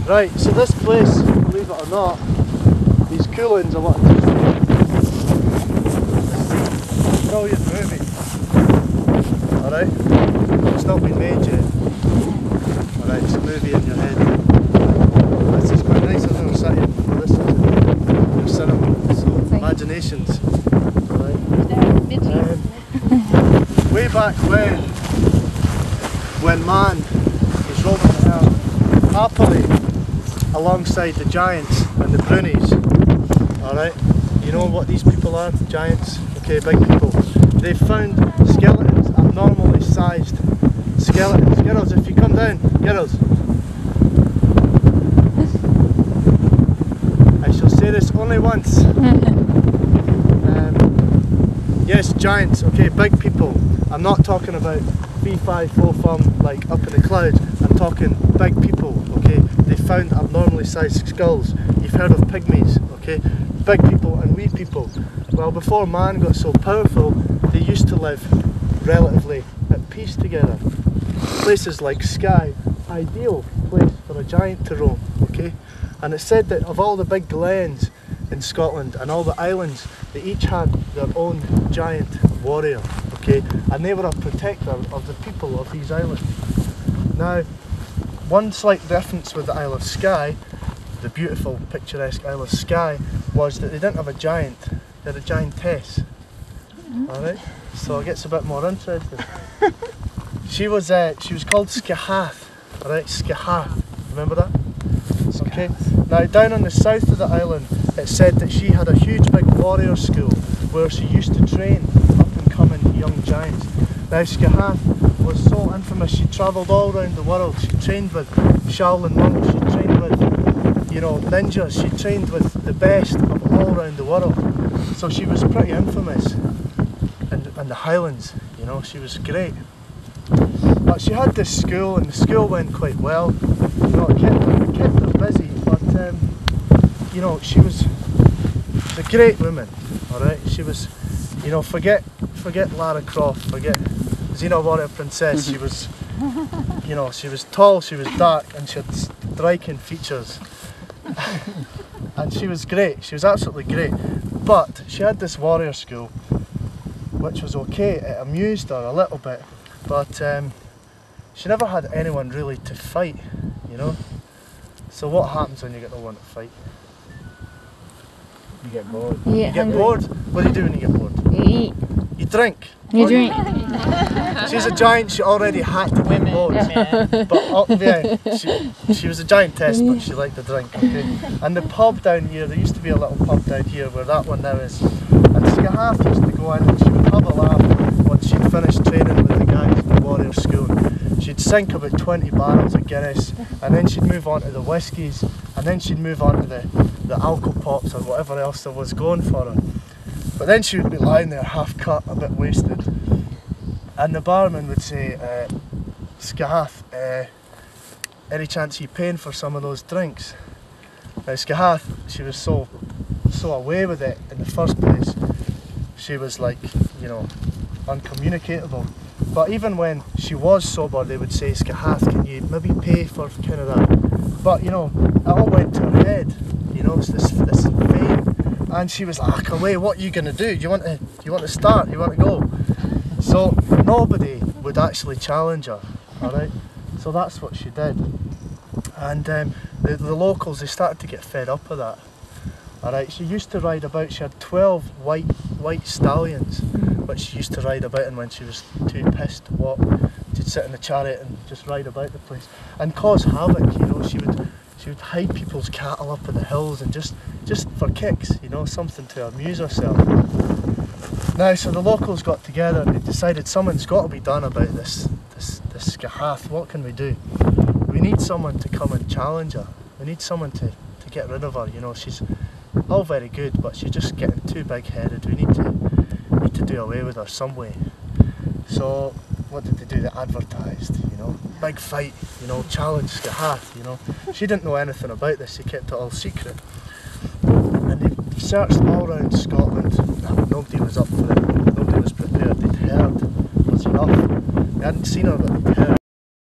Right, so this place, believe it or not, these Cuillians are wanting to see. This brilliant movie. Alright? It's not been made yet. Alright, it's a movie in your head. This is quite nice, I've never sat here before. This is your cinema. So, imaginations. Alright? Way back when man was roaming the earth happily alongside the giants and the brunies. Alright? You know what these people are? Giants? Okay, big people. They found skeletons, abnormally sized skeletons. Girls, if you come down, girls. I shall say this only once. Yes, giants, okay, big people. I'm not talking about 3, 5, 4 fum like up in the clouds. I'm talking big people, okay? They found abnormally sized skulls. You've heard of pygmies, okay? Big people and wee people. Well, before man got so powerful, they used to live relatively at peace together. Places like Skye, ideal place for a giant to roam, okay? And it's said that of all the big glens in Scotland and all the islands, they each had their own giant warrior, okay? And they were a protector of the people of these islands. Now, one slight difference with the Isle of Skye, the beautiful picturesque Isle of Skye, was that they didn't have a giant, they had a giantess. Alright, so it gets a bit more interesting. She was called Skahathh, alright, Skahathth, remember that? Okay. Now down on the south of the island, it said that she had a huge big warrior school where she used to train up and coming young giants. Now Skahathth was so infamous, she travelled all around the world. She trained with Shaolin monks, she trained with, you know, ninjas, she trained with the best of all around the world. So she was pretty infamous in the Highlands, you know, she was great. But she had this school and the school went quite well. You know, it kept her busy, but you know, she was a great woman, alright? She was, you know, forget Lara Croft, forget Xena Warrior Princess. She was, you know, she was tall, she was dark, and she had striking features. And she was great, she was absolutely great. But she had this warrior school, which was okay, it amused her a little bit, but she never had anyone really to fight, you know? So what happens when you get no one to fight? You get bored. You get bored? What do you do when you get bored? You eat. You drink. You drink. She's a giant, she already had to drink loads. But yeah, she was a giantess, but she liked to drink, okay? And the pub down here, there used to be a little pub down here where that one now is. And Skahathth used to go in and she would have a laugh once she'd finished training with the guys at the warrior school. She'd sink about 20 barrels of Guinness, and then she'd move on to the whiskies, and then she'd move on to the alcohol pops or whatever else there was going for her. But then she would be lying there half cut, a bit wasted, and the barman would say, Skahathth, any chance you paying for some of those drinks? Now Skahathth, she was so away with it in the first place. She was like, you know, uncommunicatable. But even when she was sober, they would say, Skahathth, can you maybe pay for kind of that? But you know, it all went to her head. You know, it's this fame. And she was like, away, what are you going to do? Do you want to start? You want to go? So nobody would actually challenge her, alright? So that's what she did. And the locals, they started to get fed up of that. Alright, she used to ride about, she had 12 white stallions, which she used to ride about, and when she was too pissed to walk, she'd sit in the chariot and just ride about the place and cause havoc. You know, she would hide people's cattle up in the hills and just for kicks, you know, something to amuse herself. Now, so the locals got together and they decided something's got to be done about this Skahathth. What can we do? We need someone to come and challenge her. We need someone to get rid of her. You know, she's all very good, but she's just getting too big-headed. We need to do away with her some way. So what did they do? They advertised, you know, big fight, you know, challenge Skahathth, you know. She didn't know anything about this, she kept it all secret. And they searched all around Scotland, nobody was up for it, nobody was prepared. They'd heard was enough. They hadn't seen her, but they'd heard.